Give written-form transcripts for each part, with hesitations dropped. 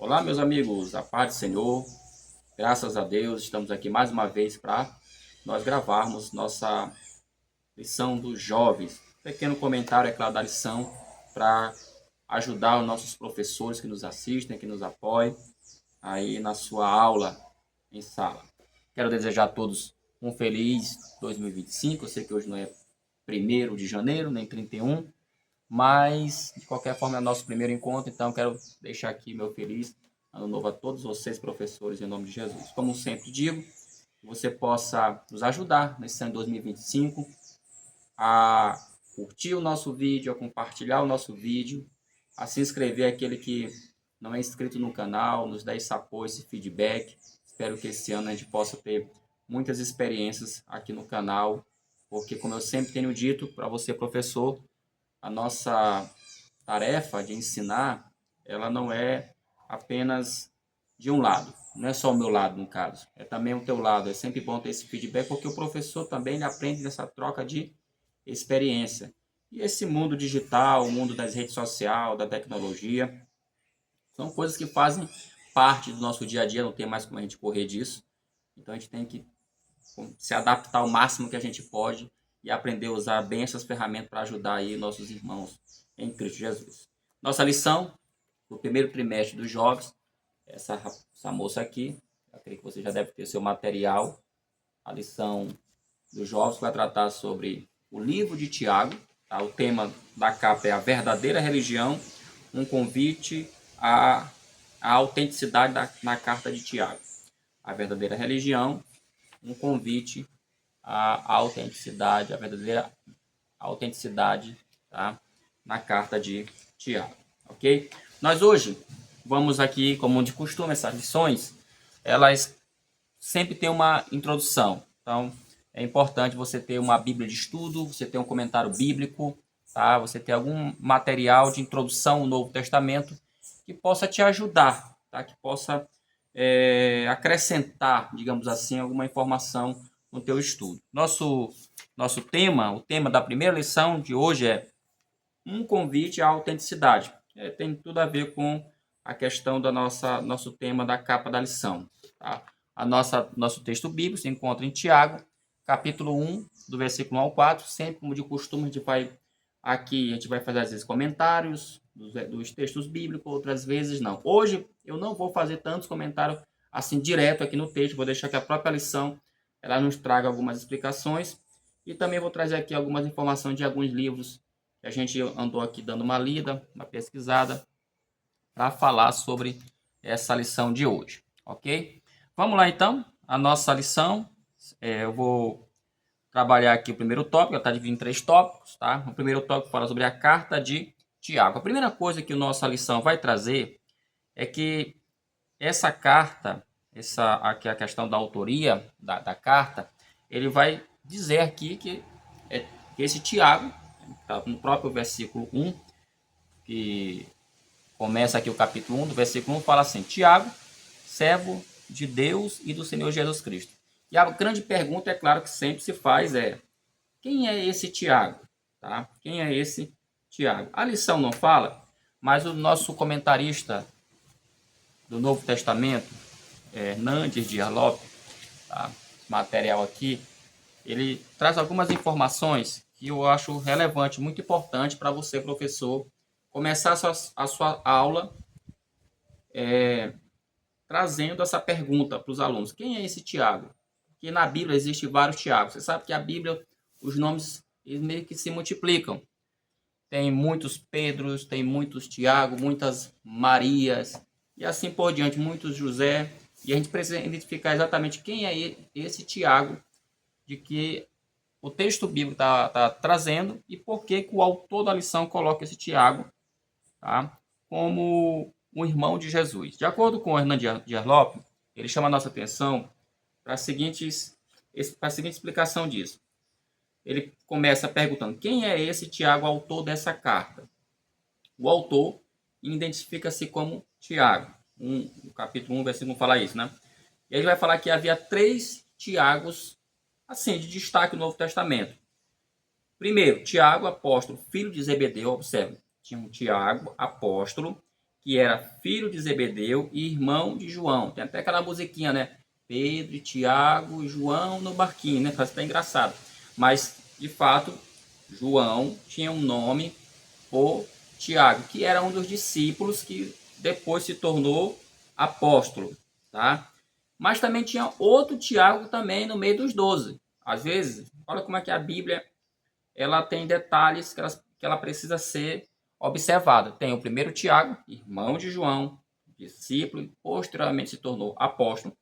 Olá, meus amigos, a paz do Senhor, graças a Deus, estamos aqui mais uma vez para nós gravarmos nossa lição dos jovens. Pequeno comentário, é claro, da lição para ajudar os nossos professores que nos assistem, que nos apoiam aí na sua aula em sala. Quero desejar a todos um feliz 2025. Eu sei que hoje não é 1º de janeiro, nem 31, mas de qualquer forma é o nosso primeiro encontro, então quero deixar aqui meu feliz ano novo a todos vocês, professores, em nome de Jesus. Como sempre digo, que você possa nos ajudar nesse ano de 2025 a curtir o nosso vídeo, a compartilhar o nosso vídeo, a se inscrever aquele que não é inscrito no canal, nos dá esse apoio, esse feedback. Espero que esse ano a gente possa ter muitas experiências aqui no canal, porque como eu sempre tenho dito para você, professor, a nossa tarefa de ensinar, ela não é apenas de um lado, não é só o meu lado no caso, é também o teu lado. É sempre bom ter esse feedback, porque o professor também ele aprende nessa troca de experiência. E esse mundo digital, o mundo das redes sociais, da tecnologia, são coisas que fazem parte do nosso dia a dia, não tem mais como a gente correr disso. Então a gente tem que se adaptar ao máximo que a gente pode e aprender a usar bem essas ferramentas para ajudar aí nossos irmãos em Cristo Jesus. Nossa lição do primeiro trimestre dos jovens, essa moça aqui, eu creio que você já deve ter seu material, a lição dos jovens vai tratar sobre o livro de Tiago, tá? O tema da capa é a verdadeira religião, um convite à autenticidade na carta de Tiago. A verdadeira religião, um convite à autenticidade, a verdadeira autenticidade, tá? Na carta de Tiago, ok? Nós hoje vamos aqui, como de costume, essas lições, elas sempre têm uma introdução. Então, é importante você ter uma Bíblia de estudo, você ter um comentário bíblico, tá? Você ter algum material de introdução ao Novo Testamento que possa te ajudar, tá? Que possa acrescentar, digamos assim, alguma informação no teu estudo. Nosso tema, o tema da primeira lição de hoje é um convite à autenticidade. Tem tudo a ver com a questão da nosso tema da capa da lição. Tá? Nosso texto bíblico se encontra em Tiago, capítulo 1, do versículo 1 ao 4. Sempre, como de costume, a gente vai fazer às vezes comentários dos textos bíblicos, outras vezes não. Hoje eu não vou fazer tantos comentários assim direto aqui no texto, vou deixar que a própria lição ela nos traga algumas explicações e também vou trazer aqui algumas informações de alguns livros que a gente andou aqui dando uma lida, uma pesquisada, para falar sobre essa lição de hoje, ok? Vamos lá então, a nossa lição. Eu vou trabalhar aqui o primeiro tópico, ela está dividida em 3 tópicos, tá? O primeiro tópico fala sobre a carta de Tiago. A primeira coisa que a nossa lição vai trazer é que essa carta, aqui a questão da autoria da carta, ele vai dizer aqui que esse Tiago, tá no próprio versículo 1, que começa aqui o capítulo 1, do versículo 1, fala assim: Tiago, servo de Deus e do Senhor Jesus Cristo. E a grande pergunta, é claro, que sempre se faz é: quem é esse Tiago? Tá? Quem é esse Tiago? A lição não fala, mas o nosso comentarista do Novo Testamento, Hernandes Dias Lopes, tá? Material aqui, ele traz algumas informações que eu acho relevante, muito importante para você, professor, começar a sua aula trazendo essa pergunta para os alunos: quem é esse Tiago? Porque na Bíblia existe vários Tiagos. Você sabe que a Bíblia, os nomes eles meio que se multiplicam. Tem muitos Pedros, tem muitos Tiago, muitas Marias e assim por diante, muitos José. E a gente precisa identificar exatamente quem é esse Tiago de que o texto bíblico está trazendo e por que o autor da lição coloca esse Tiago, tá, como um irmão de Jesus. De acordo com o Hernandes Dias Lopes, ele chama a nossa atenção para a seguinte explicação disso. Ele começa perguntando: quem é esse Tiago, autor dessa carta? O autor identifica-se como Tiago. No capítulo 1, versículo 1 fala isso, né? E ele vai falar que havia 3 Tiagos, assim, de destaque no Novo Testamento. Primeiro, Tiago, apóstolo, filho de Zebedeu. Observe, tinha um Tiago, apóstolo, que era filho de Zebedeu e irmão de João. Tem até aquela musiquinha, né? Pedro, Tiago e João no barquinho, né? Parece até engraçado. Mas, de fato, João tinha um nome por Tiago, que era um dos discípulos que depois se tornou apóstolo, tá? Mas também tinha outro Tiago também no meio dos 12. Às vezes, olha como é que a Bíblia ela tem detalhes que ela precisa ser observada. Tem o primeiro Tiago, irmão de João, discípulo, e posteriormente se tornou apóstolo.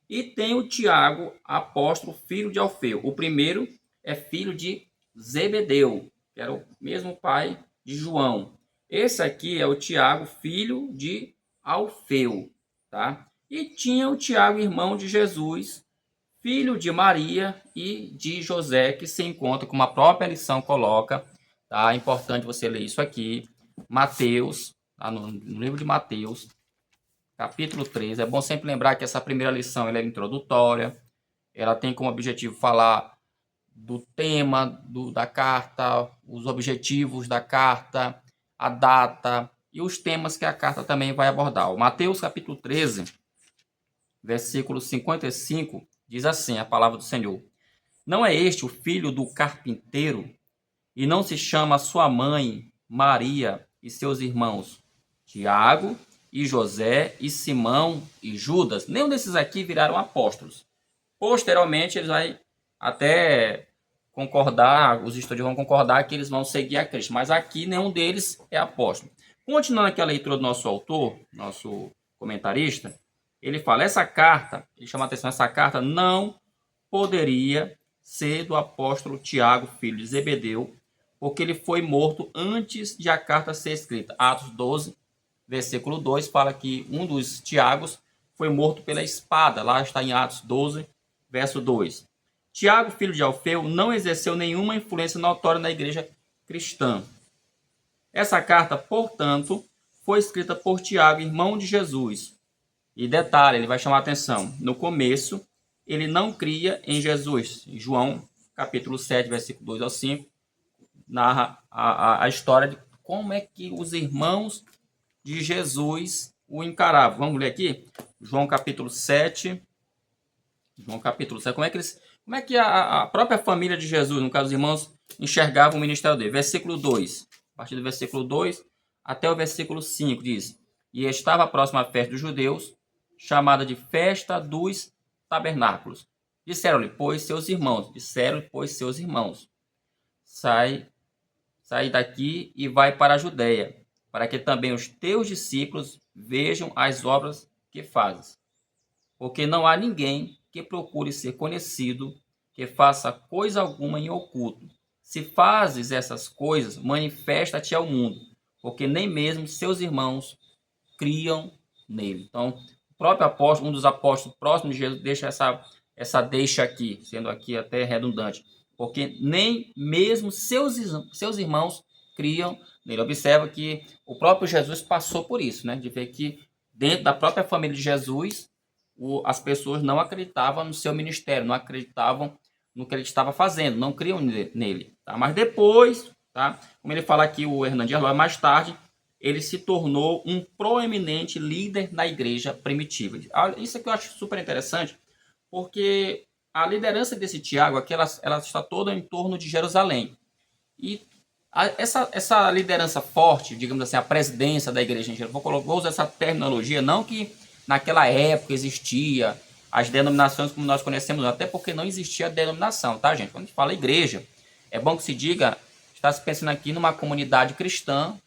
E tem o Tiago, apóstolo, filho de Alfeu. O primeiro é filho de Zebedeu, que era o mesmo pai de João. Esse aqui é o Tiago, filho de Alfeu, tá? E tinha o Tiago, irmão de Jesus, filho de Maria e de José, que se encontra, como a própria lição coloca, tá? É importante você ler isso aqui. Mateus, tá? No livro de Mateus, capítulo 3. É bom sempre lembrar que essa primeira lição ela é introdutória, ela tem como objetivo falar do tema da carta, os objetivos da carta, a data e os temas que a carta também vai abordar. O Mateus capítulo 13, versículo 55, diz assim a palavra do Senhor: Não é este o filho do carpinteiro? E não se chama sua mãe Maria e seus irmãos Tiago e José e Simão e Judas? Nenhum desses aqui viraram apóstolos. Posteriormente, eles vão até concordar, os estudiosos vão concordar que eles vão seguir a Cristo, mas aqui nenhum deles é apóstolo. Continuando aqui a leitura do nosso autor, nosso comentarista, ele fala, essa carta, ele chama a atenção, essa carta não poderia ser do apóstolo Tiago, filho de Zebedeu, porque ele foi morto antes de a carta ser escrita. Atos 12, versículo 2, fala que um dos Tiagos foi morto pela espada. Lá está em Atos 12, verso 2. Tiago, filho de Alfeu, não exerceu nenhuma influência notória na igreja cristã. Essa carta, portanto, foi escrita por Tiago, irmão de Jesus. E detalhe, ele vai chamar a atenção. No começo, ele não cria em Jesus. João, capítulo 7, versículo 2 ao 5, narra a história de como é que os irmãos de Jesus o encaravam. Vamos ler aqui? João capítulo 7. João capítulo 7. Como é que a própria família de Jesus, no caso os irmãos, enxergavam o ministério dele? Versículo 2. A partir do versículo 2 até o versículo 5 diz: E estava próxima a festa dos judeus, chamada de festa dos tabernáculos. Disseram-lhe, pois, seus irmãos, sai daqui e vai para a Judéia, para que também os teus discípulos vejam as obras que fazes. Porque não há ninguém que procure ser conhecido, que faça coisa alguma em oculto. Se fazes essas coisas, manifesta-te ao mundo, porque nem mesmo seus irmãos criam nele. Então, o próprio apóstolo, um dos apóstolos próximos de Jesus, deixa essa deixa aqui, sendo aqui até redundante, porque nem mesmo seus irmãos criam nele. Observa que o próprio Jesus passou por isso, né? De ver que dentro da própria família de Jesus, as pessoas não acreditavam no seu ministério, não acreditavam no que ele estava fazendo, não criam nele. Tá? Mas depois, tá? Como ele fala aqui, o Hernandes Dias Lopes, mais tarde, ele se tornou um proeminente líder na igreja primitiva. Isso aqui eu acho super interessante, porque a liderança desse Tiago aqui, ela está toda em torno de Jerusalém. E essa liderança forte, digamos assim, a presidência da igreja em Jerusalém, vou usar essa terminologia, não que naquela época existia as denominações como nós conhecemos, até porque não existia denominação, tá, gente? Quando a gente fala igreja, é bom que se diga, está se pensando aqui numa comunidade cristã,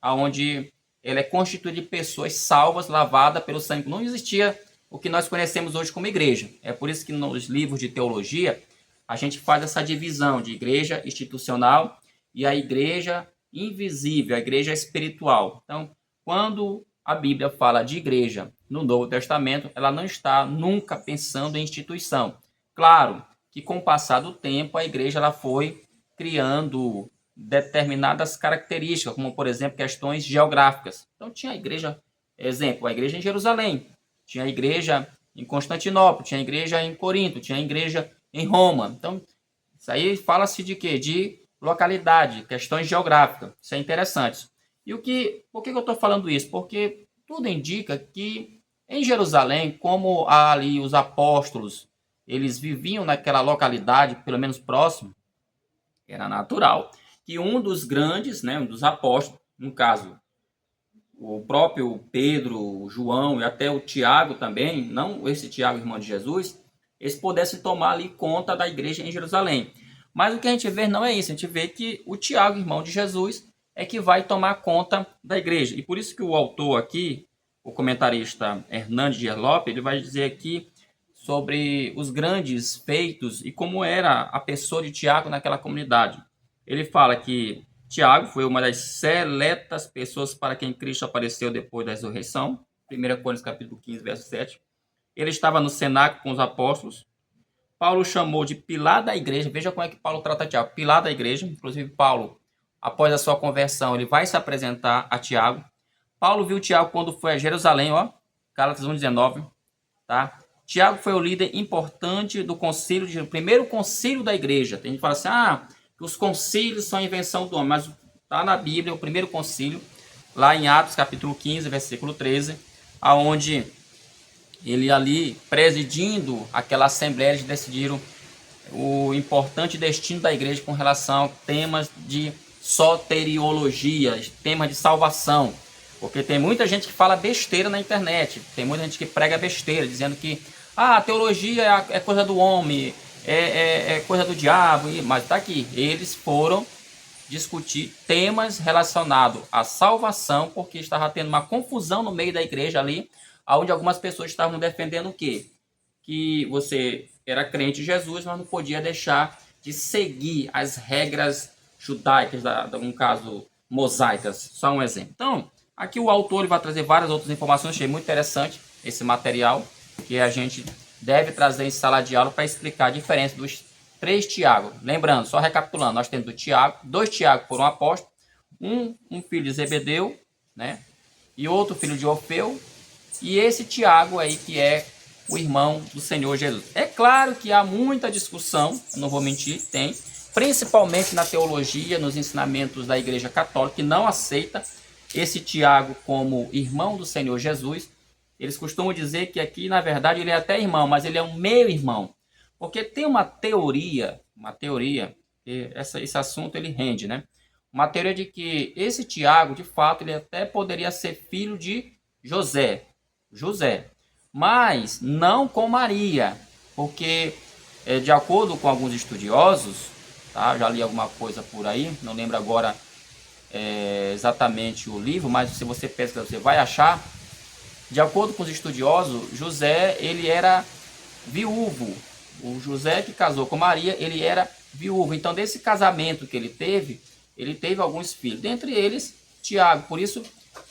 onde ela é constituída de pessoas salvas, lavadas pelo sangue. Não existia o que nós conhecemos hoje como igreja. É por isso que nos livros de teologia a gente faz essa divisão de igreja institucional e a igreja invisível, a igreja espiritual. Então, quando a Bíblia fala de igreja no Novo Testamento, ela não está nunca pensando em instituição. Claro que com o passar do tempo a igreja ela foi criando determinadas características, como por exemplo questões geográficas. Então tinha a igreja, exemplo, a igreja em Jerusalém, tinha a igreja em Constantinopla, tinha a igreja em Corinto, tinha a igreja em Roma. Então isso aí fala-se de quê? De localidade, questões geográficas. Isso é interessante. Por que eu estou falando isso? Porque tudo indica que em Jerusalém, como ali os apóstolos, eles viviam naquela localidade, pelo menos próximo, era natural que um dos grandes, né, um dos apóstolos, no caso, o próprio Pedro, o João e até o Tiago também, não esse Tiago, irmão de Jesus, eles pudessem tomar ali conta da igreja em Jerusalém. Mas o que a gente vê não é isso, a gente vê que o Tiago, irmão de Jesus, é que vai tomar conta da igreja. E por isso que o autor aqui, o comentarista Hernandes de Erlop, ele vai dizer aqui sobre os grandes feitos e como era a pessoa de Tiago naquela comunidade. Ele fala que Tiago foi uma das seletas pessoas para quem Cristo apareceu depois da ressurreição. 1 Coríntios capítulo 15, verso 7. Ele estava no cenáculo com os apóstolos. Paulo chamou de pilar da igreja. Veja como é que Paulo trata Tiago. Pilar da igreja. Inclusive, Paulo, após a sua conversão, ele vai se apresentar a Tiago. Paulo viu Tiago quando foi a Jerusalém, ó, Gálatas 1,19, tá? Tiago foi o líder importante do concílio, o primeiro concílio da igreja. Tem gente que fala assim, que os concílios são a invenção do homem, mas está na Bíblia o primeiro concílio, lá em Atos capítulo 15, versículo 13, aonde ele ali, presidindo aquela assembleia, eles decidiram o importante destino da igreja com relação a temas de soteriologia, temas de salvação. Porque tem muita gente que fala besteira na internet, tem muita gente que prega besteira, dizendo que a teologia é coisa do homem, é coisa do diabo, mas está aqui. Eles foram discutir temas relacionados à salvação, porque estava tendo uma confusão no meio da igreja ali, onde algumas pessoas estavam defendendo o quê? Que você era crente em Jesus, mas não podia deixar de seguir as regras judaicas, no caso, mosaicas. Só um exemplo. Então, aqui o autor vai trazer várias outras informações, achei muito interessante esse material, que a gente deve trazer em sala de aula para explicar a diferença dos 3 Tiago. Lembrando, só recapitulando, nós temos do Tiago, 2 Tiago por um apóstolo, um filho de Zebedeu, né? E outro filho de Orfeu, e esse Tiago aí que é o irmão do Senhor Jesus. É claro que há muita discussão, não vou mentir, tem, principalmente na teologia, nos ensinamentos da Igreja Católica, que não aceita esse Tiago como irmão do Senhor Jesus. Eles costumam dizer que aqui, na verdade, ele é até irmão, mas ele é um meio-irmão. Porque tem uma teoria, que esse assunto ele rende, né? Uma teoria de que esse Tiago, de fato, ele até poderia ser filho de José, mas não com Maria, porque de acordo com alguns estudiosos, tá? Já li alguma coisa por aí, não lembro agora exatamente o livro, mas se você pesquisar, você vai achar. De acordo com os estudiosos, José ele era viúvo. O José que casou com Maria, ele era viúvo. Então, desse casamento que ele teve alguns filhos, dentre eles Tiago. Por isso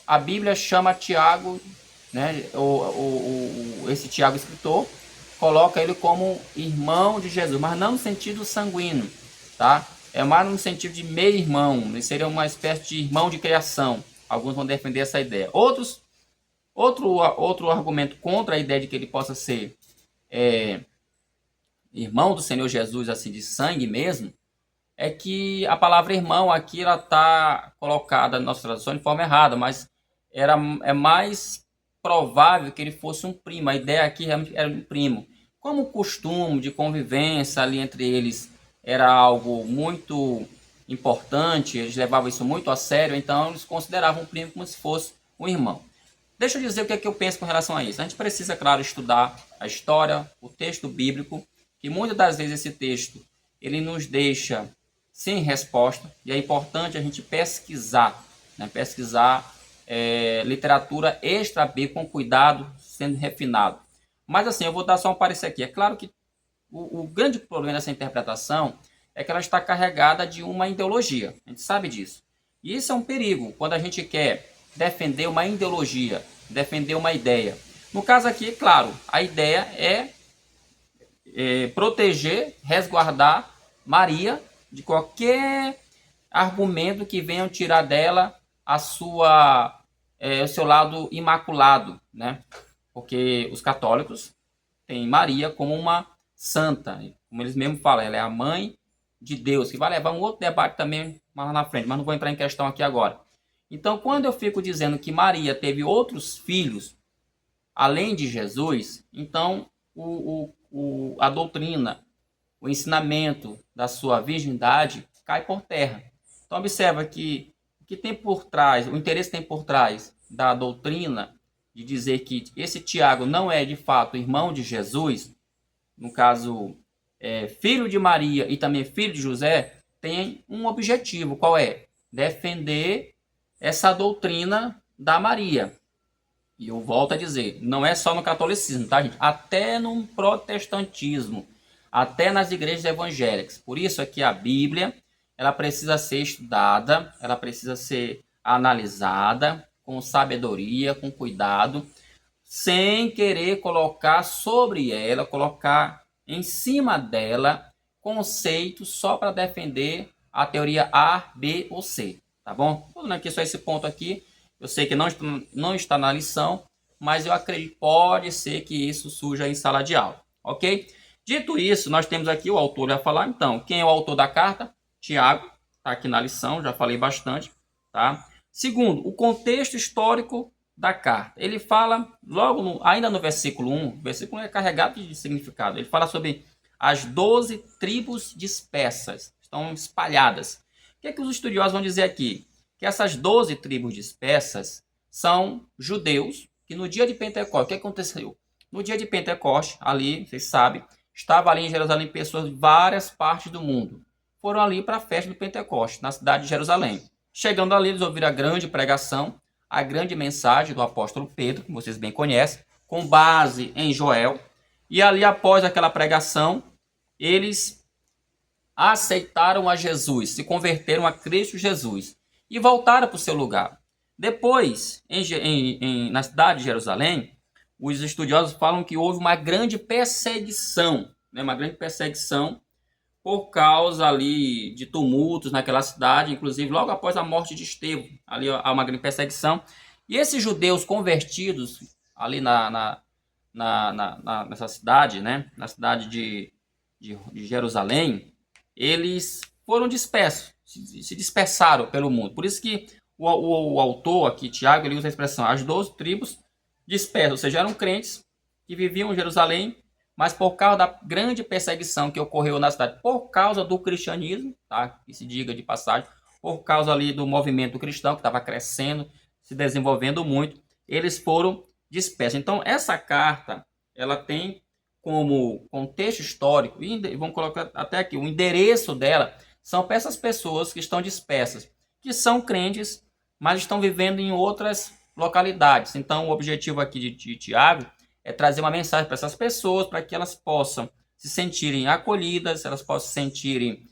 a Bíblia chama Tiago, né, esse Tiago escritor, coloca ele como irmão de Jesus, mas não no sentido sanguíneo, tá? É mais no sentido de meio-irmão, ele seria uma espécie de irmão de criação. Alguns vão defender essa ideia. Outro argumento contra a ideia de que ele possa ser irmão do Senhor Jesus, assim, de sangue mesmo, é que a palavra irmão aqui ela está colocada na nossa tradução de forma errada, mas é mais provável que ele fosse um primo. A ideia aqui realmente era um primo. Como o costume de convivência ali entre eles era algo muito importante, eles levavam isso muito a sério, então eles consideravam um primo como se fosse um irmão. Deixa eu dizer o que é que eu penso com relação a isso. A gente precisa, claro, estudar a história, o texto bíblico, que muitas das vezes esse texto ele nos deixa sem resposta, e é importante a gente pesquisar, né? Pesquisar literatura extra-bíblica com cuidado, sendo refinado. Mas assim, eu vou dar só um parecer aqui. É claro que o grande problema dessa interpretação é que ela está carregada de uma ideologia. A gente sabe disso. E isso é um perigo quando a gente quer defender uma ideologia, defender uma ideia. No caso aqui, claro, a ideia é proteger, resguardar Maria de qualquer argumento que venham tirar dela o seu lado imaculado, né? Porque os católicos têm Maria como uma santa, como eles mesmos falam, ela é a mãe de Deus, que vai levar um outro debate também mais lá na frente, mas não vou entrar em questão aqui agora. Então, quando eu fico dizendo que Maria teve outros filhos, além de Jesus, então a doutrina, o ensinamento da sua virgindade cai por terra. Então, observa que o que tem por trás, o interesse tem por trás da doutrina de dizer que esse Tiago não é de fato irmão de Jesus, no caso, filho de Maria e também filho de José, tem um objetivo, qual é? Defender essa doutrina da Maria. E eu volto a dizer, não é só no catolicismo, tá, gente? Até no protestantismo, até nas igrejas evangélicas. Por isso é que a Bíblia, ela precisa ser estudada, ela precisa ser analisada com sabedoria, com cuidado, sem querer colocar sobre ela, colocar em cima dela conceitos só para defender a teoria A, B ou C, tá bom? Tudo aqui só esse ponto aqui. Eu sei que não está na lição, mas eu acredito que pode ser que isso surja em sala de aula, ok? Dito isso, nós temos aqui o autor a falar. Então, quem é o autor da carta? Tiago, está aqui na lição, já falei bastante, tá? Segundo, o contexto histórico da carta. Ele fala, ainda no versículo 1, o versículo 1 é carregado de significado. Ele fala sobre as 12 tribos dispersas, estão espalhadas. O que é que os estudiosos vão dizer aqui? Que essas 12 tribos dispersas são judeus, que no dia de Pentecostes, o que aconteceu? No dia de Pentecostes, ali, vocês sabem, estava ali em Jerusalém pessoas de várias partes do mundo. Foram ali para a festa do Pentecostes, na cidade de Jerusalém. Chegando ali, eles ouviram a grande pregação, a grande mensagem do apóstolo Pedro, que vocês bem conhecem, com base em Joel. E ali, após aquela pregação, eles aceitaram a Jesus, se converteram a Cristo Jesus e voltaram para o seu lugar. Depois, na cidade de Jerusalém, os estudiosos falam que houve uma grande perseguição, né? Uma grande perseguição por causa ali de tumultos naquela cidade, inclusive logo após a morte de Estevão, ali há uma grande perseguição. E esses judeus convertidos ali nessa cidade, né? Na cidade de Jerusalém, eles foram dispersos, se dispersaram pelo mundo. Por isso que o autor aqui, Tiago, ele usa a expressão as 12 tribos dispersas, ou seja, eram crentes que viviam em Jerusalém, mas por causa da grande perseguição que ocorreu na cidade, por causa do cristianismo, tá? Que se diga de passagem, por causa ali do movimento cristão que estava crescendo, se desenvolvendo muito, eles foram dispersos. Então, essa carta, ela tem como contexto histórico, e vamos colocar até aqui, o endereço dela, são para essas pessoas que estão dispersas, que são crentes, mas estão vivendo em outras localidades. Então, o objetivo aqui de Tiago é trazer uma mensagem para essas pessoas, para que elas possam se sentirem acolhidas, elas possam se sentirem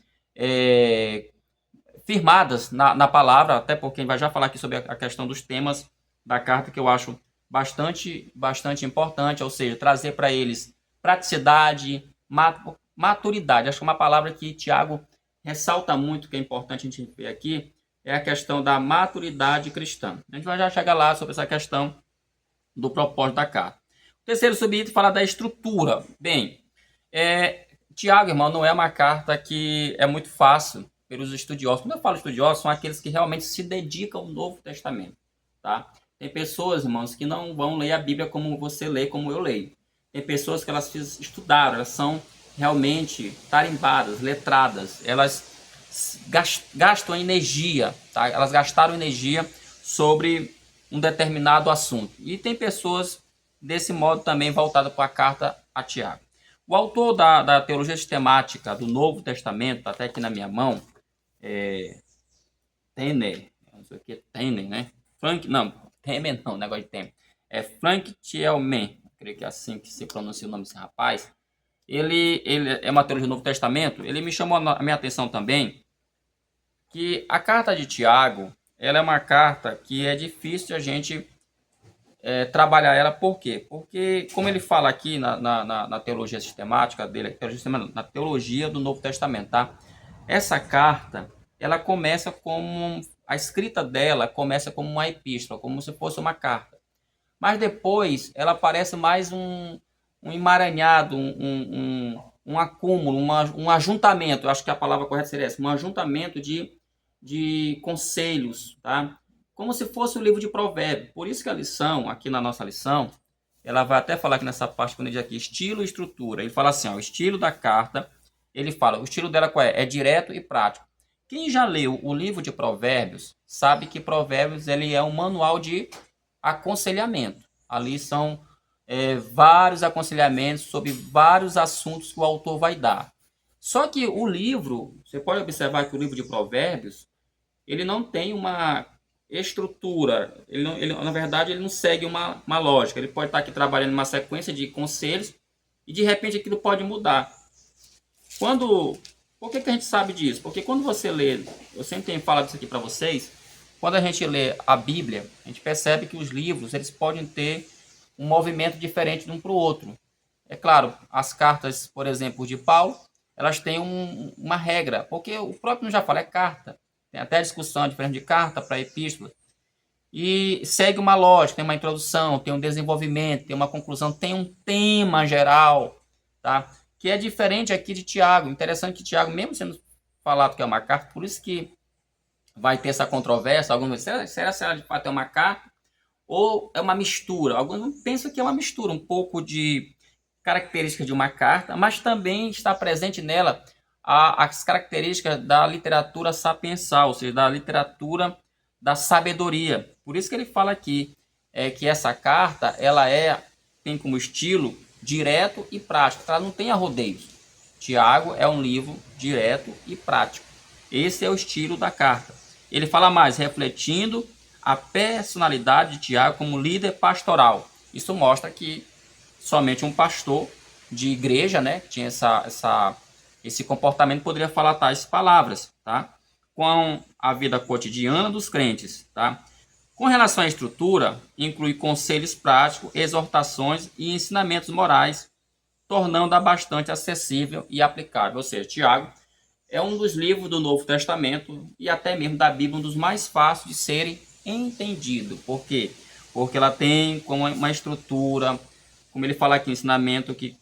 firmadas na palavra, até porque a gente vai já falar aqui sobre a questão dos temas da carta, que eu acho bastante importante, ou seja, trazer para eles praticidade, maturidade. Acho que uma palavra que Tiago ressalta muito, que é importante a gente ver aqui, é a questão da maturidade cristã. A gente vai já chegar lá sobre essa questão do propósito da carta. O terceiro subitem fala da estrutura. Bem, Tiago, irmão, não é uma carta que é muito fácil pelos estudiosos. Quando eu falo estudiosos, são aqueles que realmente se dedicam ao Novo Testamento, tá? Tem pessoas, irmãos, que não vão ler a Bíblia como você lê, como eu leio. Tem pessoas que elas estudaram, elas são realmente tarimbadas, letradas, elas gastam energia, tá? Elas gastaram energia sobre um determinado assunto. E tem pessoas desse modo também voltadas para a carta a Tiago. O autor da teologia sistemática do Novo Testamento, até aqui na minha mão, Temer, não sei o que, Temer, né? Temer não, negócio de Temer. É Frank Thielman, creio que é assim que se pronuncia o nome desse rapaz. Ele é uma teologia do Novo Testamento. Ele me chamou a minha atenção também que a carta de Tiago, ela é uma carta que é difícil a gente trabalhar ela. Por quê? Porque, como ele fala aqui na teologia sistemática dele, na teologia do Novo Testamento, tá? Essa carta, ela começa como, a escrita dela começa como uma epístola, como se fosse uma carta. Mas depois, ela parece mais um emaranhado, um acúmulo, um ajuntamento, eu acho que a palavra correta seria essa, um ajuntamento de conselhos, tá? como se fosse o livro de Provérbios. Por isso que a lição, aqui na nossa lição, ela vai até falar aqui nessa parte, quando ele diz aqui, estilo e estrutura. Ele fala assim, ó, o estilo da carta, ele fala, o estilo dela qual é? É direto e prático. Quem já leu o livro de Provérbios, sabe que Provérbios ele é um manual de aconselhamento. Ali são vários aconselhamentos sobre vários assuntos que o autor vai dar. Só que o livro, você pode observar que o livro de Provérbios, ele não tem uma estrutura, na verdade ele não segue uma lógica, ele pode estar aqui trabalhando uma sequência de conselhos e de repente aquilo pode mudar. Por que a gente sabe disso? Porque quando você lê, eu sempre tenho falado isso aqui para vocês, quando a gente lê a Bíblia, a gente percebe que os livros eles podem ter um movimento diferente de um para o outro. É claro, as cartas, por exemplo, de Paulo, elas têm uma regra, porque o próprio não já fala, é carta. Tem até discussão diferente de carta para epístola. E segue uma lógica, tem uma introdução, tem um desenvolvimento, tem uma conclusão, tem um tema geral, tá? Que é diferente aqui de Tiago. Interessante que Tiago, mesmo sendo falado que é uma carta, por isso que vai ter essa controvérsia. Alguns dizem, será que ela de fato é uma carta? Ou é uma mistura? Alguns pensam que é uma mistura, um pouco de características de uma carta, mas também está presente nela as características da literatura sapiensal, ou seja, da literatura da sabedoria. Por isso que ele fala aqui que essa carta tem como estilo direto e prático, ela não tem arrodeios. Tiago é um livro direto e prático. Esse é o estilo da carta. Ele fala mais, refletindo a personalidade de Tiago como líder pastoral. Isso mostra que somente um pastor de igreja, né, que tinha esse comportamento, poderia falar tais palavras, tá? Com a vida cotidiana dos crentes, tá? Com relação à estrutura, inclui conselhos práticos, exortações e ensinamentos morais, tornando-a bastante acessível e aplicável. Ou seja, Tiago é um dos livros do Novo Testamento e até mesmo da Bíblia um dos mais fáceis de serem entendidos. Por quê? Porque ela tem como uma estrutura, como ele fala aqui, um ensinamento que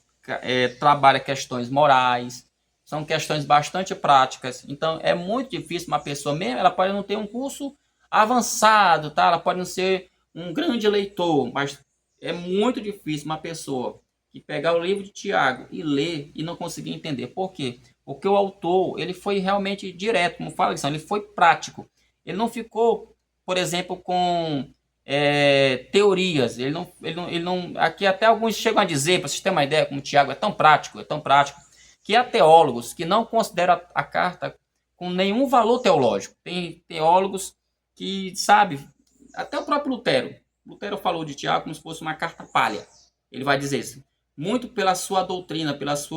trabalha questões morais, são questões bastante práticas. Então é muito difícil uma pessoa, mesmo ela pode não ter um curso avançado, tá? Ela pode não ser um grande leitor, mas é muito difícil uma pessoa que pegar o livro de Tiago e ler e não conseguir entender. Por quê? Porque o autor ele foi realmente direto, como fala ele foi prático. Ele não ficou, por exemplo, com teorias. Ele não. Aqui até alguns chegam a dizer, para vocês terem uma ideia, como o Tiago é tão prático, que há teólogos que não consideram a carta com nenhum valor teológico. Tem teólogos que, sabe, até o próprio Lutero. Lutero falou de Tiago como se fosse uma carta palha. Ele vai dizer isso. Muito pela sua doutrina, pelos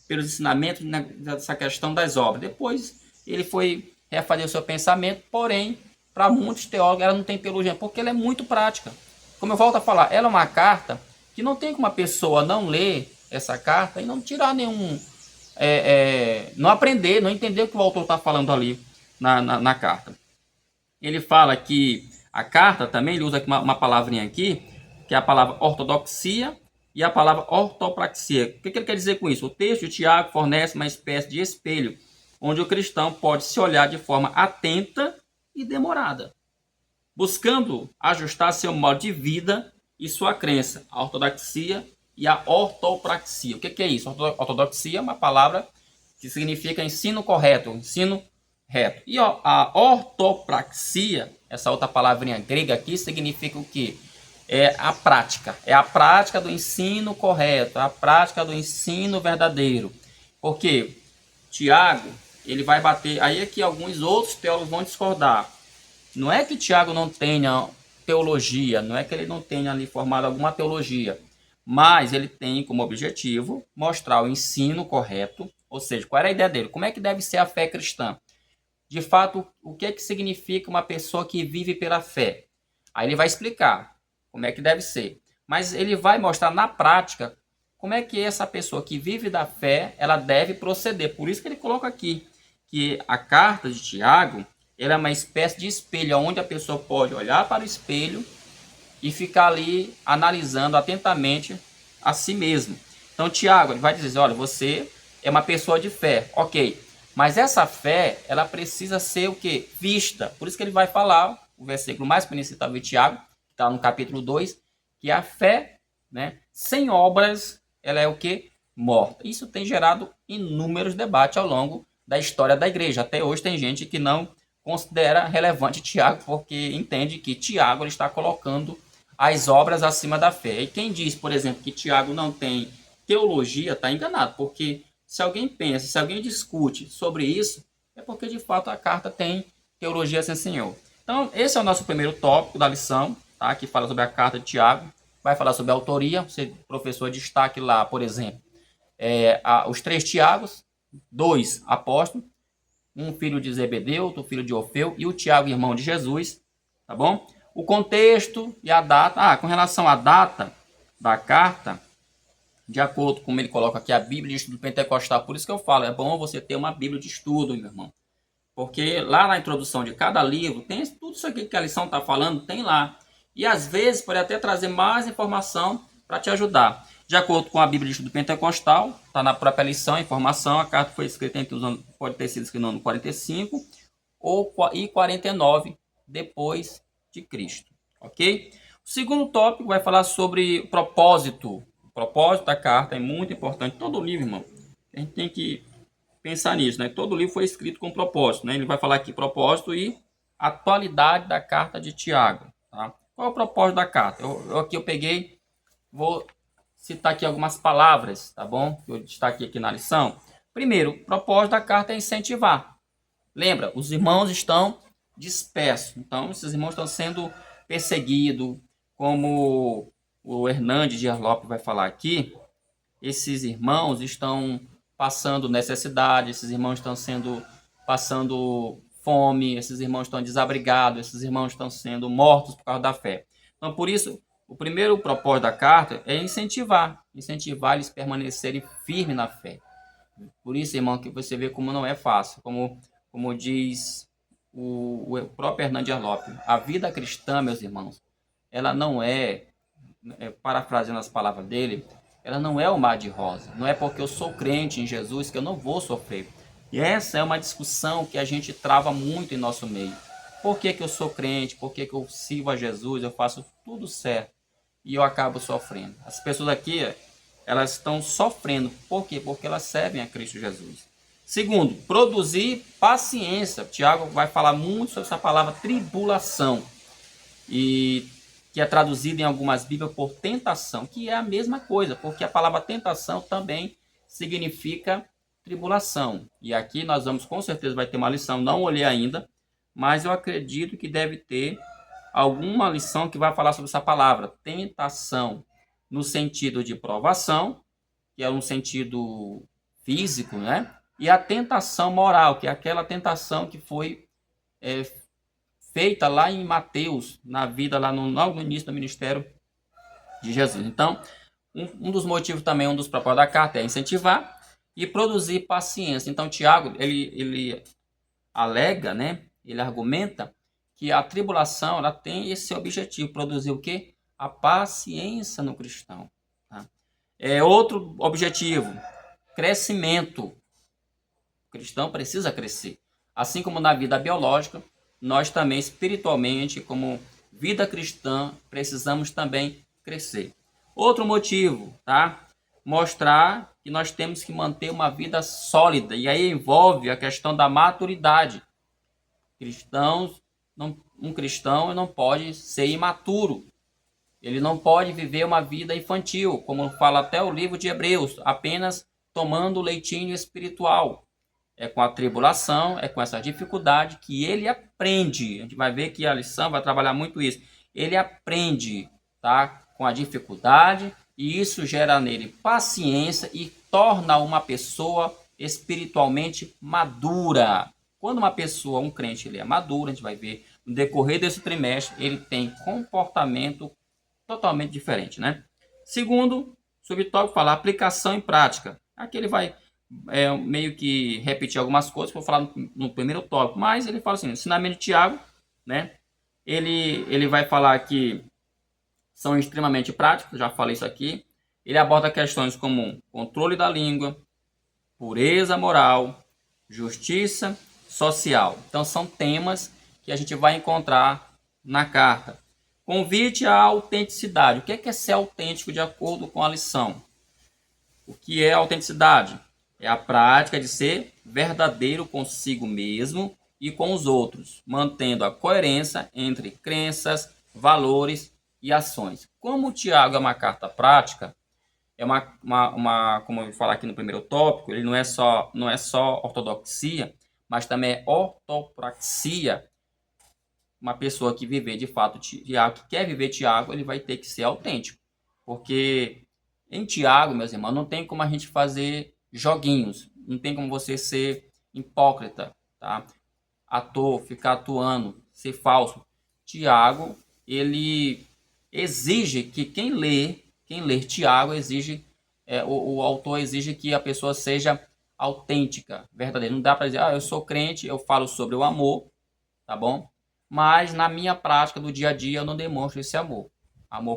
ensinamentos nessa questão das obras. Depois ele foi refazer o seu pensamento, porém, para muitos teólogos, ela não tem teologia, porque ela é muito prática. Como eu volto a falar, ela é uma carta que não tem como uma pessoa não ler essa carta e não tirar nenhum... não aprender, não entender o que o autor está falando ali na carta. Ele fala que a carta também, ele usa aqui uma palavrinha aqui, que é a palavra ortodoxia e a palavra ortopraxia. O que ele quer dizer com isso? O texto de Tiago fornece uma espécie de espelho, onde o cristão pode se olhar de forma atenta e demorada, buscando ajustar seu modo de vida e sua crença, a ortodoxia e a ortopraxia. O que é isso? Ortodoxia é uma palavra que significa ensino correto, ensino reto. E a ortopraxia, essa outra palavrinha grega aqui, significa o quê? É a prática do ensino correto, a prática do ensino verdadeiro. Porque Tiago, ele vai bater, aí é que alguns outros teólogos vão discordar. Não é que Tiago não tenha teologia, não é que ele não tenha ali formado alguma teologia, mas ele tem como objetivo mostrar o ensino correto, ou seja, qual era a ideia dele, como é que deve ser a fé cristã. De fato, o que é que significa uma pessoa que vive pela fé? Aí ele vai explicar como é que deve ser, mas ele vai mostrar na prática como é que essa pessoa que vive da fé, ela deve proceder. Por isso que ele coloca aqui que a carta de Tiago, ela é uma espécie de espelho, onde a pessoa pode olhar para o espelho e ficar ali analisando atentamente a si mesmo. Então, Tiago, ele vai dizer, olha, você é uma pessoa de fé, ok, mas essa fé, ela precisa ser o quê? Vista. Por isso que ele vai falar o versículo mais conhecido de Tiago, que está no capítulo 2, que a fé, né, sem obras, ela é o que? Morta. Isso tem gerado inúmeros debates ao longo da história da igreja. Até hoje tem gente que não considera relevante Tiago, porque entende que Tiago ele está colocando as obras acima da fé. E quem diz, por exemplo, que Tiago não tem teologia, está enganado, porque se alguém pensa, se alguém discute sobre isso, é porque de fato a carta tem teologia sem Senhor. Então, esse é o nosso primeiro tópico da lição, tá? Que fala sobre a carta de Tiago. Vai falar sobre a autoria. Você, professor, destaque lá, por exemplo, os 3 Tiagos, 2 apóstolos, um filho de Zebedeu, outro filho de Orfeu, e o Tiago, irmão de Jesus, tá bom? O contexto e a data. Com relação à data da carta, de acordo com como ele coloca aqui, a Bíblia de Estudo Pentecostal, por isso que eu falo, é bom você ter uma Bíblia de estudo, meu irmão. Porque lá na introdução de cada livro, tem tudo isso aqui que a lição está falando, tem lá. E às vezes pode até trazer mais informação para te ajudar. De acordo com a Bíblia de Estudo Pentecostal, está na própria lição, a informação, a carta foi escrita entre os anos, pode ter sido escrita no ano 45 e 49 depois de Cristo. Ok? O segundo tópico vai falar sobre o propósito. O propósito da carta é muito importante. Todo livro, irmão, a gente tem que pensar nisso, né? Todo livro foi escrito com propósito, né? Ele vai falar aqui propósito e atualidade da carta de Tiago, tá? Qual é o propósito da carta? Aqui eu peguei, vou citar aqui algumas palavras, tá bom? Que eu destaquei aqui na lição. Primeiro, o propósito da carta é incentivar. Lembra, os irmãos estão dispersos, então esses irmãos estão sendo perseguidos, como o Hernandes de Arlop vai falar aqui, esses irmãos estão passando necessidade, esses irmãos estão passando fome, esses irmãos estão desabrigados, esses irmãos estão sendo mortos por causa da fé. Então, por isso, o primeiro propósito da carta é incentivar eles a permanecerem firmes na fé. Por isso, irmão, que você vê como não é fácil, como diz o próprio Hernandes Arlop, a vida cristã, meus irmãos, ela não parafraseando as palavras dele, ela não é o mar de rosa. Não é porque eu sou crente em Jesus que eu não vou sofrer. E essa é uma discussão que a gente trava muito em nosso meio. Por que eu sou crente? Por que eu sirvo a Jesus? Eu faço tudo certo e eu acabo sofrendo. As pessoas aqui, elas estão sofrendo. Por quê? Porque elas servem a Cristo Jesus. Segundo, produzir paciência. Tiago vai falar muito sobre essa palavra tribulação. E que é traduzida em algumas Bíblias por tentação, que é a mesma coisa, porque a palavra tentação também significa tribulação. E aqui nós vamos, com certeza, vai ter uma lição, não olhei ainda, mas eu acredito que deve ter alguma lição que vai falar sobre essa palavra, tentação, no sentido de provação, que é um sentido físico, né? E a tentação moral, que é aquela tentação que foi feita lá em Mateus, na vida, lá no início do ministério de Jesus. Então, um dos motivos também, um dos propósitos da carta é incentivar e produzir paciência. Então, Tiago, ele alega, né? Ele argumenta que a tribulação, ela tem esse objetivo, produzir o quê? A paciência no cristão. Tá? Outro objetivo, crescimento. O cristão precisa crescer. Assim como na vida biológica, nós também espiritualmente, como vida cristã, precisamos também crescer. Outro motivo, tá? Mostrar que nós temos que manter uma vida sólida. E aí envolve a questão da maturidade. Um cristão não pode ser imaturo. Ele não pode viver uma vida infantil, como fala até o livro de Hebreus, apenas tomando leitinho espiritual. É com a tribulação, é com essa dificuldade que ele aprende. A gente vai ver que a lição vai trabalhar muito isso. Ele aprende, tá? Com a dificuldade, e isso gera nele paciência e torna uma pessoa espiritualmente madura. Quando uma pessoa, um crente, ele é maduro, a gente vai ver no decorrer desse trimestre, ele tem comportamento totalmente diferente, né? Segundo, subtópico fala aplicação em prática. Aqui ele vai meio que repetir algumas coisas que eu vou falar no primeiro tópico, mas ele fala assim, ensinamento de Tiago, né? Ele vai falar que são extremamente práticos, já falei isso aqui. Ele aborda questões como controle da língua, pureza moral, justiça social. Então são temas que a gente vai encontrar na carta. Convite à autenticidade. O que é ser autêntico de acordo com a lição? O que é autenticidade? É a prática de ser verdadeiro consigo mesmo e com os outros, mantendo a coerência entre crenças, valores e ações. Como o Tiago é uma carta prática, é como eu vou falar aqui no primeiro tópico, ele não é só ortodoxia, mas também é ortopraxia. Uma pessoa que viver de fato Tiago, que quer viver Tiago, ele vai ter que ser autêntico. Porque em Tiago, meus irmãos, não tem como a gente fazer joguinhos. Não tem como você ser hipócrita, tá? Ator, ficar atuando, ser falso. Tiago, ele exige que quem ler Tiago exige, o autor exige que a pessoa seja autêntica, verdadeira. Não dá para dizer, eu sou crente, eu falo sobre o amor, tá bom? Mas na minha prática do dia a dia eu não demonstro esse amor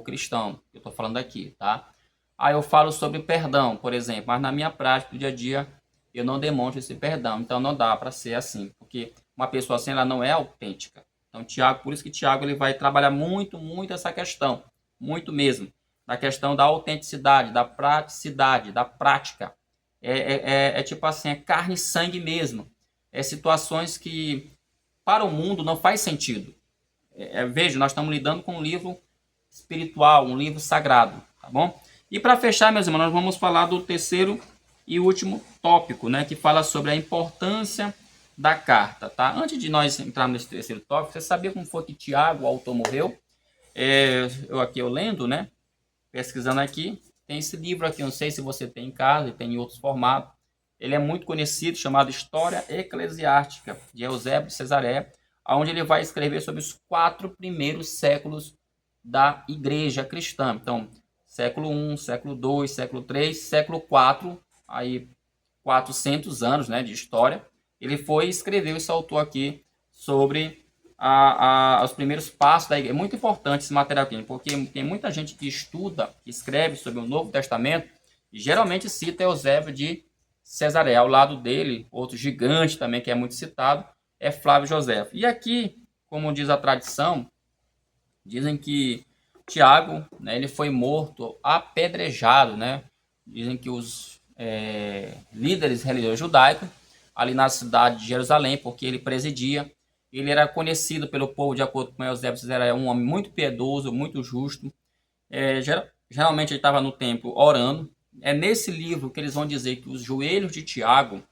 cristão, que eu estou falando aqui, tá? Aí eu falo sobre perdão, por exemplo, mas na minha prática do dia a dia eu não demonstro esse perdão, então não dá para ser assim, porque uma pessoa assim ela não é autêntica. Então Tiago, por isso que Tiago ele vai trabalhar muito, muito essa questão, muito mesmo, da questão da autenticidade, da praticidade, da prática. É tipo assim, é carne e sangue mesmo. É situações que para o mundo não faz sentido. Veja, nós estamos lidando com um livro espiritual, um livro sagrado, tá bom? E para fechar, meus irmãos, nós vamos falar do terceiro e último tópico, né, que fala sobre a importância da carta, tá? Antes de nós entrarmos nesse terceiro tópico, você sabia como foi que Tiago, o autor, morreu? Eu lendo, né, pesquisando aqui, tem esse livro aqui, não sei se você tem em casa, tem em outros formatos. Ele é muito conhecido, chamado História Eclesiástica, de Eusébio de Cesareia, onde ele vai escrever sobre os 4 primeiros séculos da igreja cristã. Então, século I, século II, século III, século IV, aí 400 anos, né, de história. Ele foi e escreveu, esse autor aqui, sobre os primeiros passos da igreja. É muito importante esse material aqui, porque tem muita gente que estuda, que escreve sobre o Novo Testamento, e geralmente cita Eusébio de Cesareia. Ao lado dele, outro gigante também, que é muito citado, é Flávio José. E aqui, como diz a tradição, dizem que Tiago, né, ele foi morto apedrejado, né? Dizem que os líderes religiosos judaicos, ali na cidade de Jerusalém, porque ele presidia, ele era conhecido pelo povo, de acordo com Eusébio, era um homem muito piedoso, muito justo. Geralmente ele estava no templo orando. É nesse livro que eles vão dizer que os joelhos de Tiago,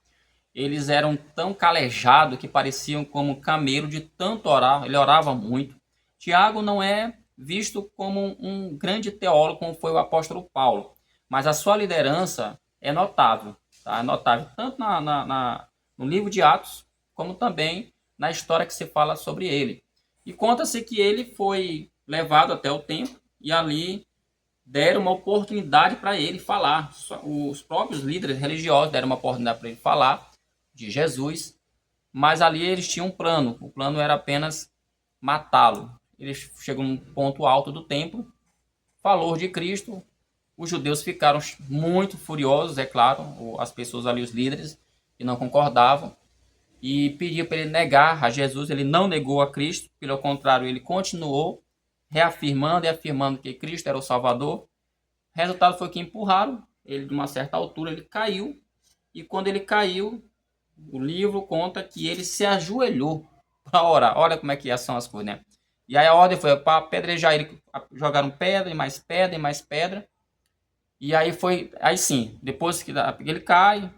eles eram tão calejados que pareciam como camelo de tanto orar. Ele orava muito. Tiago não é visto como um grande teólogo como foi o apóstolo Paulo, mas a sua liderança é notável, tá? É notável tanto no livro de Atos, como também na história que se fala sobre ele. E conta-se que ele foi levado até o templo e ali deram uma oportunidade para ele falar. Os próprios líderes religiosos deram uma oportunidade para ele falar de Jesus, mas ali eles tinham um plano. O plano era apenas matá-lo. Ele chegou num ponto alto do templo, falou de Cristo. Os judeus ficaram muito furiosos, é claro, as pessoas ali, os líderes, que não concordavam, e pediu para ele negar a Jesus. Ele não negou a Cristo, pelo contrário, ele continuou reafirmando e afirmando que Cristo era o Salvador. O resultado foi que empurraram ele de uma certa altura, ele caiu, e quando ele caiu, o livro conta que ele se ajoelhou para orar. Olha como é que são as coisas, né? E aí a ordem foi para apedrejar ele, jogaram pedra e mais pedra e mais pedra. E aí aí sim, depois que ele cai,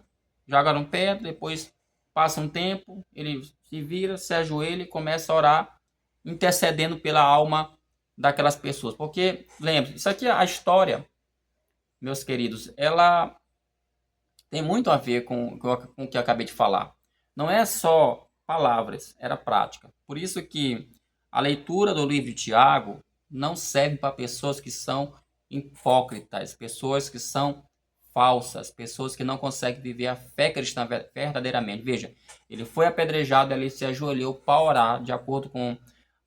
jogaram pedra, depois passa um tempo, ele se vira, se ajoelha e começa a orar, intercedendo pela alma daquelas pessoas. Porque, lembre, isso aqui é a história, meus queridos, ela tem muito a ver com o que eu acabei de falar. Não é só palavras, era prática. Por isso que a leitura do livro de Tiago não serve para pessoas que são hipócritas, pessoas que são falsas, pessoas que não conseguem viver a fé cristã verdadeiramente. Veja, ele foi apedrejado, ele se ajoelhou para orar, de acordo com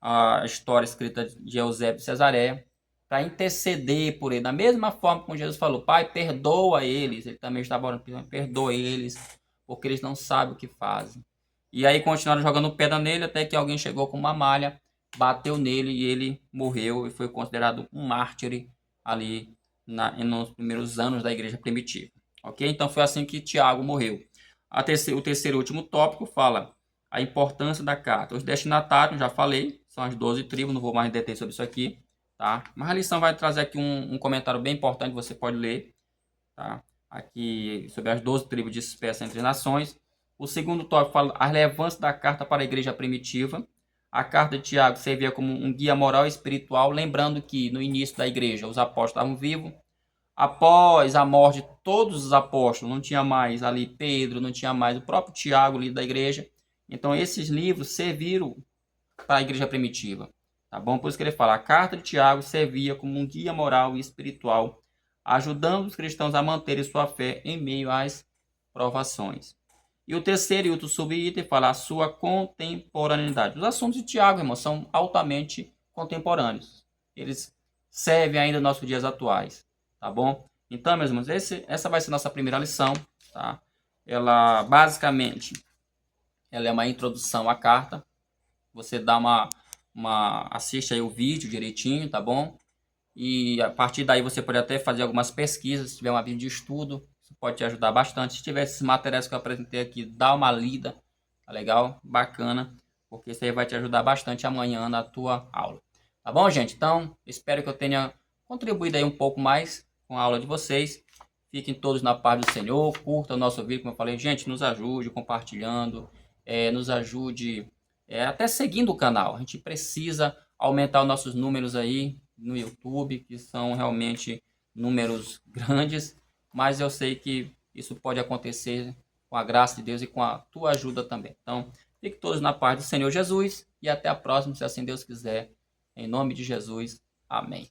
a história escrita de Eusébio de Cesareia, para interceder por ele. Da mesma forma como Jesus falou, Pai, perdoa eles. Ele também estava orando, perdoa eles, porque eles não sabem o que fazem. E aí continuaram jogando pedra nele, até que alguém chegou com uma malha bateu nele e ele morreu e foi considerado um mártir ali nos primeiros anos da igreja primitiva. Ok? Então foi assim que Tiago morreu. O terceiro e último tópico fala a importância da carta. Os destinatários, já falei, são as 12 tribos, não vou mais deter sobre isso aqui. Tá? Mas a lição vai trazer aqui um comentário bem importante, você pode ler. Tá? Aqui sobre as 12 tribos dispersas entre nações. O segundo tópico fala a relevância da carta para a igreja primitiva. A carta de Tiago servia como um guia moral e espiritual, lembrando que no início da igreja os apóstolos estavam vivos. Após a morte de todos os apóstolos, não tinha mais ali Pedro, não tinha mais o próprio Tiago, líder da igreja. Então esses livros serviram para a igreja primitiva. Tá bom? Por isso que ele fala, a carta de Tiago servia como um guia moral e espiritual, ajudando os cristãos a manterem sua fé em meio às provações. E o terceiro e último subitem fala a sua contemporaneidade. Os assuntos de Tiago, irmão, são altamente contemporâneos. Eles servem ainda nos nossos dias atuais. Tá bom? Então, meus irmãos, essa vai ser nossa primeira lição. Tá? Ela, basicamente, ela é uma introdução à carta. Você dá assiste aí o vídeo direitinho, tá bom? E a partir daí você pode até fazer algumas pesquisas, se tiver uma vídeo de estudo, isso pode te ajudar bastante. Se tiver esses materiais que eu apresentei aqui, dá uma lida, tá legal? Bacana, porque isso aí vai te ajudar bastante amanhã na tua aula. Tá bom, gente? Então, espero que eu tenha contribuído aí um pouco mais com a aula de vocês. Fiquem todos na paz do Senhor, curta o nosso vídeo, como eu falei. Gente, nos ajude compartilhando, nos ajude até seguindo o canal. A gente precisa aumentar os nossos números aí no YouTube, que são realmente números grandes, mas eu sei que isso pode acontecer com a graça de Deus e com a tua ajuda também. Então, fiquem todos na paz do Senhor Jesus e até a próxima, se assim Deus quiser. Em nome de Jesus. Amém.